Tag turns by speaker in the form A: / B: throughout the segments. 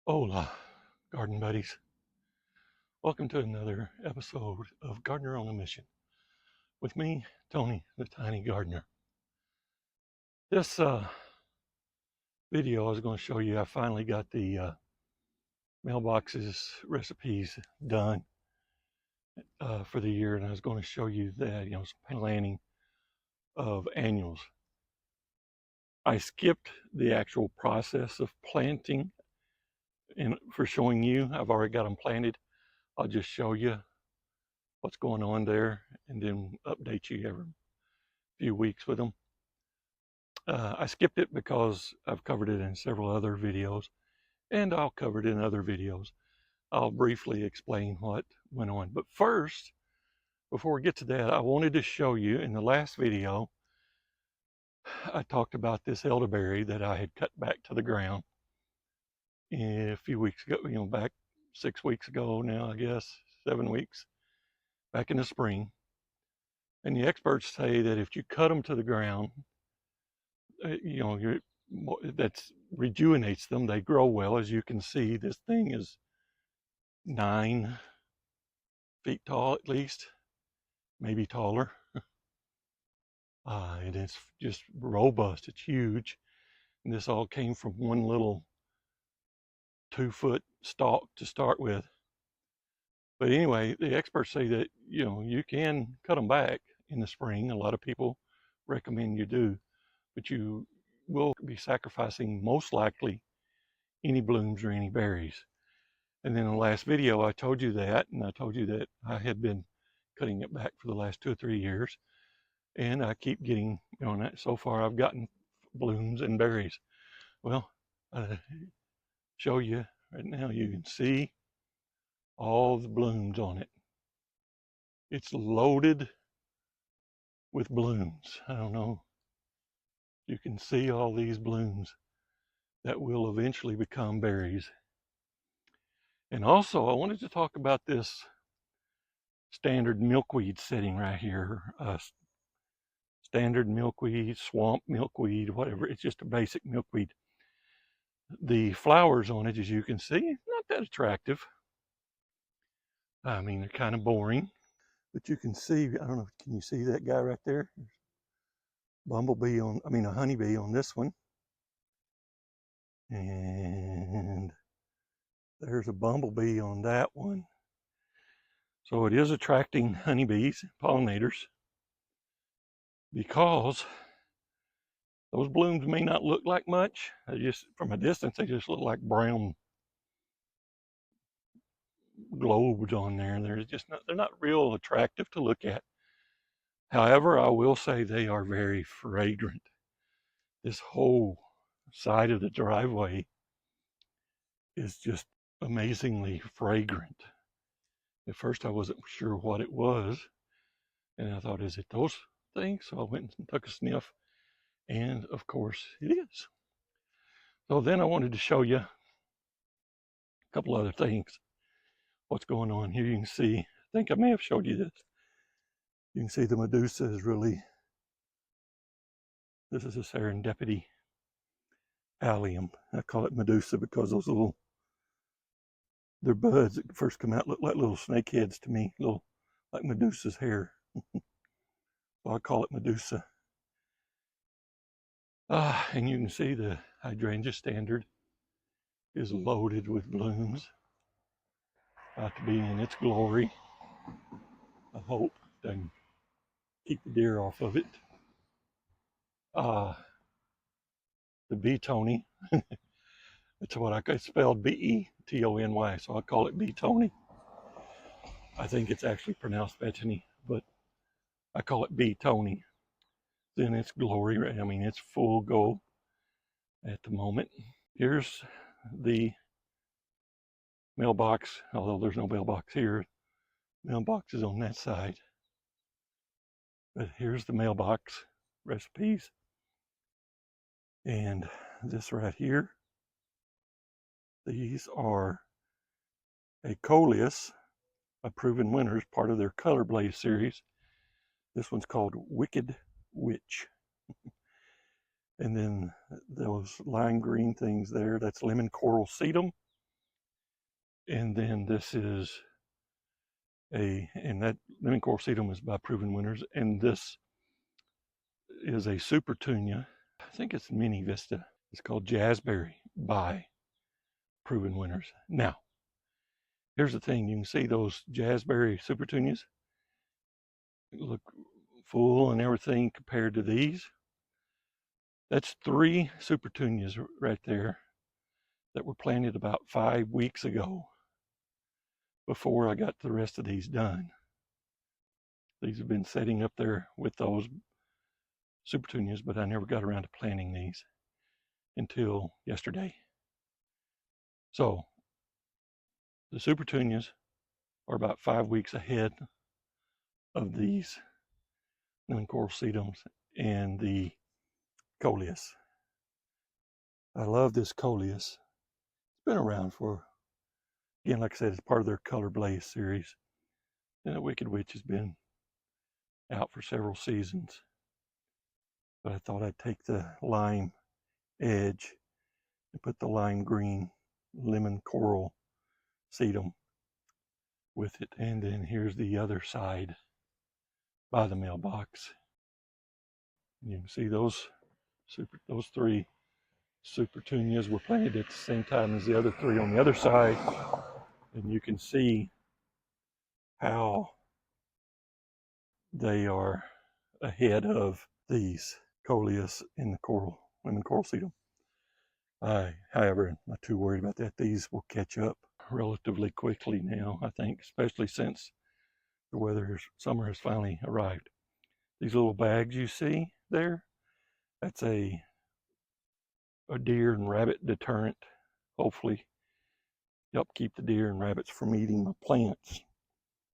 A: Hola, garden buddies. Welcome to another episode of Gardener on a Mission with me, Tony, the Tiny Gardener. This video I was going to show you, I finally got the mailboxes recipes done for the year, and I was going to show you that, some planting of annuals. I skipped the actual process of planting and for showing you. I've already got them planted. I'll just show you what's going on there and then update you every few weeks with them. I skipped it because I've covered it in several other videos, and I'll cover it in other videos. I'll briefly explain what went on. But first, before we get to that, I wanted to show you in the last video, I talked about this elderberry that I had cut back to the ground a few weeks ago, back 6 weeks ago now, I guess, 7 weeks, back in the spring. And the experts say that if you cut them to the ground, that rejuvenates them. They grow well. As you can see, this thing is 9 feet tall at least, maybe taller. And it's just robust. It's huge. And this all came from one little 2-foot stalk to start with. But anyway, the experts say that, you can cut them back in the spring. A lot of people recommend you do, but you will be sacrificing most likely any blooms or any berries. And then in the last video, I told you that, and I told you that I had been cutting it back for the last 2 or 3 years, and I keep getting, so far I've gotten blooms and berries. Well, I'll show you right now. You can see all the blooms on it. It's loaded with blooms. I don't know. You can see all these blooms that will eventually become berries. And also, I wanted to talk about this standard milkweed setting right here. Standard milkweed, swamp milkweed, whatever. It's just a basic milkweed. The flowers on it, as you can see, not that attractive. I mean, they're kind of boring. But you can see, I don't know, can you see that guy right there? A honeybee on this one. And there's a bumblebee on that one. So it is attracting honeybees, pollinators, because those blooms may not look like much. They just, from a distance, they just look like brown globes on there. They're not real attractive to look at. However, I will say they are very fragrant. This whole side of the driveway is just amazingly fragrant. At first I wasn't sure what it was, and I thought, is it those things? So I went and took a sniff, and of course it is. So then I wanted to show you a couple other things. What's going on here? You can see, I think I may have showed you this. You can see the Medusa is really, this is a serendipity allium. I call it Medusa because those their buds that first come out look like little snake heads to me, like Medusa's hair. So I call it Medusa. And you can see the hydrangea standard is loaded with blooms, about to be in its glory. I hope doesn't keep the deer off of it. The Beetony, it's it's spelled Betony, so I call it Beetony. I think it's actually pronounced Bethany, but I call it Beetony. In its glory, I mean, it's full go at the moment. Here's the mailbox, although there's no mailbox here. Mailbox is on that side. But here's the mailbox recipes. And this right here, these are a Coleus, a proven winners, part of their Color Blaze series. This one's called Wicked Witch. And then those lime green things there, that's lemon Coral Sedum. And then this is and that lemon coral sedum is by Proven Winners, and this is a Supertunia. I think it's Mini Vista. It's called Jazzberry by Proven Winners. Now, here's the thing. You can see those Jazzberry Supertunias look full and everything compared to these. That's 3 Supertunias right there that were planted about 5 weeks ago before I got the rest of these done. These have been setting up there with those Supertunias, but I never got around to planting these until yesterday. So the Supertunias are about 5 weeks ahead of these lemon coral sedums and the Coleus. I love this Coleus. It's been around for, again, like I said, it's part of their Color Blaze series. And the Wicked Witch has been out for several seasons. But I thought I'd take the lime edge and put the lime green lemon coral sedum with it. And then here's the other side by the mailbox. You can see those 3 Supertunias were planted at the same time as the other 3 on the other side. And you can see how they are ahead of these Coleus in the lemon coral sedum. However, am not too worried about that. These will catch up relatively quickly now, I think, especially since the summer has finally arrived. These little bags you see there, that's a deer and rabbit deterrent. Hopefully help keep the deer and rabbits from eating my plants.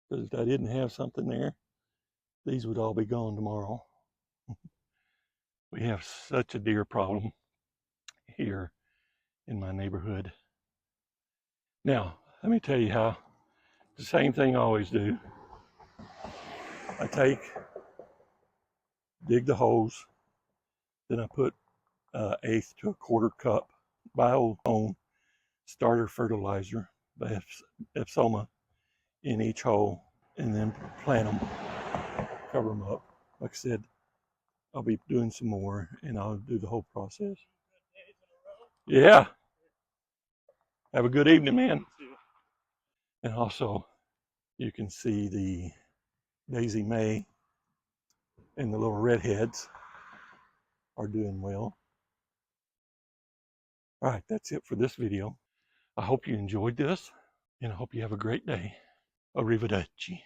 A: Because if I didn't have something there, these would all be gone tomorrow. We have such a deer problem here in my neighborhood. Now, let me tell you how the same thing I always do. I dig the holes, then I put 1/8 to 1/4 cup by Old Home starter fertilizer by Epsoma in each hole, and then plant them, cover them up. Like I said, I'll be doing some more, and I'll do the whole process. Yeah. Have a good evening, man. And also, you can see the Daisy May and the little redheads are doing well. All right, that's it for this video. I hope you enjoyed this, and I hope you have a great day. Arrivederci.